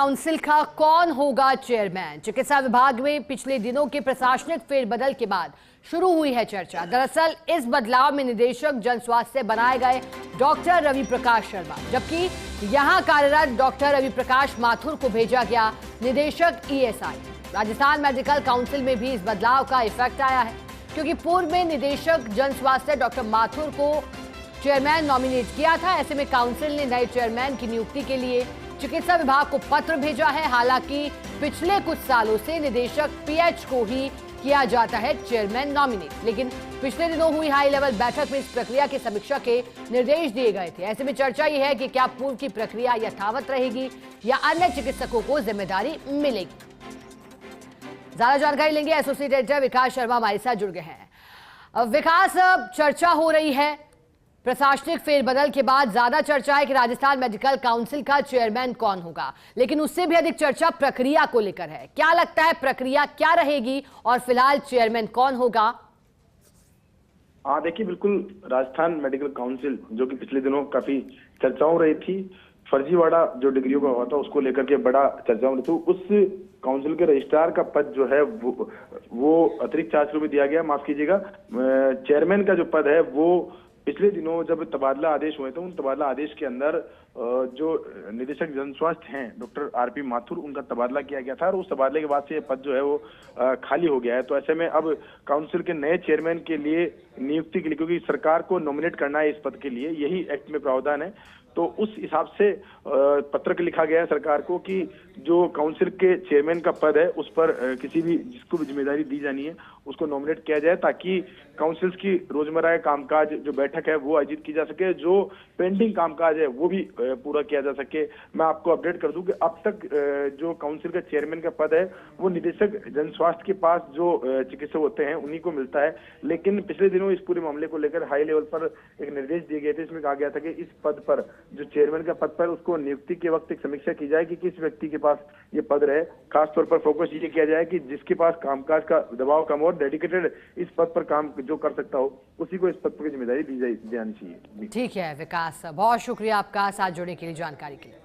Council का कौन होगा चेयरमैन? चिकित्सा विभाग में पिछले दिनों के प्रशासनिक फेरबदल के बाद शुरू हुई है चर्चा। दरअसल इस बदलाव में निदेशक जन स्वास्थ्य बनाए गए डॉक्टर रवि प्रकाश शर्मा, जबकि यहां कार्यरत डॉक्टर रवि प्रकाश माथुर को भेजा गया निदेशक ईएसआई। राजस्थान मेडिकल काउंसिल में भी इस बदलाव का इफेक्ट आया है, क्योंकि पूर्व में निदेशक जन स्वास्थ्य डॉक्टर माथुर को चेयरमैन नॉमिनेट किया था। ऐसे में काउंसिल ने नए चेयरमैन की नियुक्ति के लिए चिकित्सा विभाग को पत्र भेजा है। हालांकि पिछले कुछ सालों से निदेशक पीएच को ही किया जाता है चेयरमैन नॉमिनेट, लेकिन पिछले दिनों हुई हाई लेवल बैठक में इस प्रक्रिया की समीक्षा के निर्देश दिए गए थे। ऐसे में चर्चा यह है कि क्या पूर्व की प्रक्रिया यथावत रहेगी या अन्य चिकित्सकों को जिम्मेदारी मिलेगी। ज्यादा जानकारी लेंगे, एसोसिएट एडिटर विकास शर्मा हमारे साथ जुड़ गए हैं। विकास, चर्चा हो रही है प्रशासनिक फेरबदल के बाद, ज्यादा चर्चा है कि राजस्थान मेडिकल काउंसिल का चेयरमैन कौन होगा, लेकिन उससे भी अधिक चर्चा प्रक्रिया को लेकर है। क्या लगता है, प्रक्रिया क्या रहेगी और फिलहाल चेयरमैन कौन होगा? हाँ देखिए, बिल्कुल राजस्थान मेडिकल काउंसिल जो कि पिछले दिनों काफी चर्चा हो रही थी, फर्जीवाड़ा जो डिग्रियों का हुआ था उसको लेकर के बड़ा चर्चा हो रही थी। उस काउंसिल के रजिस्ट्रार का पद जो है वो अतिरिक्त चार्ज में दिया गया। माफ कीजिएगा, चेयरमैन का जो पद है वो पिछले दिनों जब तबादला आदेश हुए थे, उन तबादला आदेश के अंदर जो निदेशक जन स्वास्थ्य हैं डॉक्टर आरपी माथुर, उनका तबादला किया गया था और उस तबादले के बाद से ये पद जो है वो खाली हो गया है। तो ऐसे में अब काउंसिल के नए चेयरमैन के लिए नियुक्ति के लिए, क्योंकि सरकार को नॉमिनेट करना है इस पद के लिए, यही एक्ट में प्रावधान है, तो उस हिसाब से पत्र लिखा गया है सरकार को कि जो काउंसिल के चेयरमैन का पद है उस पर किसी भी जिसको भी जिम्मेदारी दी जानी है उसको नॉमिनेट किया जाए, ताकि काउंसिल्स की रोजमर्रा के कामकाज जो बैठक है वो आयोजित की जा सके, जो पेंडिंग कामकाज है वो भी पूरा किया जा सके। मैं आपको अपडेट कर दूं कि अब तक जो काउंसिल का चेयरमैन का पद है वो निदेशक जन स्वास्थ्य के पास जो चिकित्सक होते हैं उन्हीं को मिलता है, लेकिन पिछले दिनों इस पूरे मामले को लेकर हाई लेवल पर एक निर्देश दिए गए थे। इसमें कहा गया था कि इस पद पर, जो चेयरमैन का पद पर, उसको नियुक्ति के वक्त एक समीक्षा की जाए कि किस व्यक्ति के पास ये पद रहे। खासतौर पर फोकस ये किया जाए कि जिसके पास कामकाज का दबाव कम और डेडिकेटेड इस पद पर काम जो कर सकता हो उसी को इस पद पर जिम्मेदारी दी जानी चाहिए। ठीक है विकास, बहुत शुक्रिया आपका साथ जुड़ने के लिए, जानकारी के लिए।